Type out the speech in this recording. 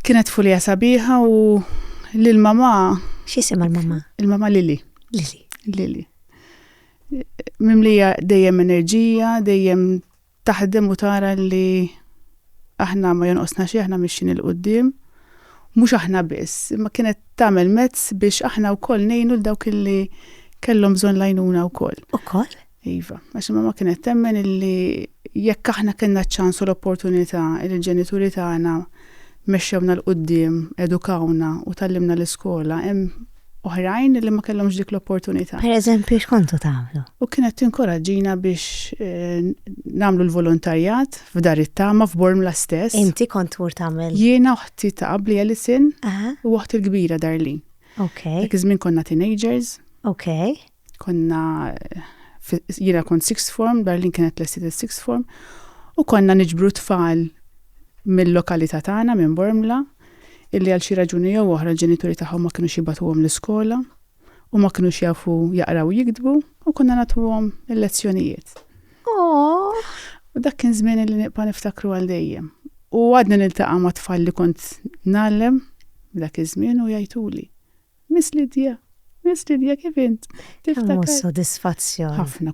Kienet fulija sabiħa u l-mama. X'isima l-mama? Il-mama Lili. Lili. Mimlija dejjem enerġija, dejjem taħdem u tara li aħna ma jonqosna xi, aħna mixin il-qudiem. Mhux aħna biss, imma kienet tagħmel mezz biex aħna wkoll ngħinu l-dawk illi kellhom bżonn lajnuna wkoll. Ukoll? Iva, għax mama kienet temmen illi jekk aħna kellna ċans u l-opportunità il-ġenituri tagħna mexxewna l-qudiem, edukawna u tallimna l-iskola, hemm oħrajn li ma kellhomx dik l-opportunità. Pereżempju x'kontu tagħmlu? U kienet tinkoraġġina biex nagħmlu l-volontarjat f'dar it-tama f'Bormla stess. Inti kont tmur tagħmel? Jiena uħti ta' qabli Alison u uħti l-kbira Darlene. Okay. Dak iż-żmien konna teenagers. Okay. Konna jiena kont sixth form, Darlene kienet l-essit sixth form u konna niġbru tfal mill-lokalità tagħna minn Bormla illi għal xi raġuni jew oħra l-ġenituri tagħhom ma kinux jibgħatuhom l-iskola u ma kinux jafu jaqraw u jiktbu u konna nagħtuhom il-lezzjonijiet. U dak kien żmien li nibqa' niftakru għal dejjem. U għadna niltaqa' ma' tfal li kont nagħlem dak iż-żmien u jgħiduli: Miss Lidja kif int? Tiftakar? Sodisfazzjon. Ħafna.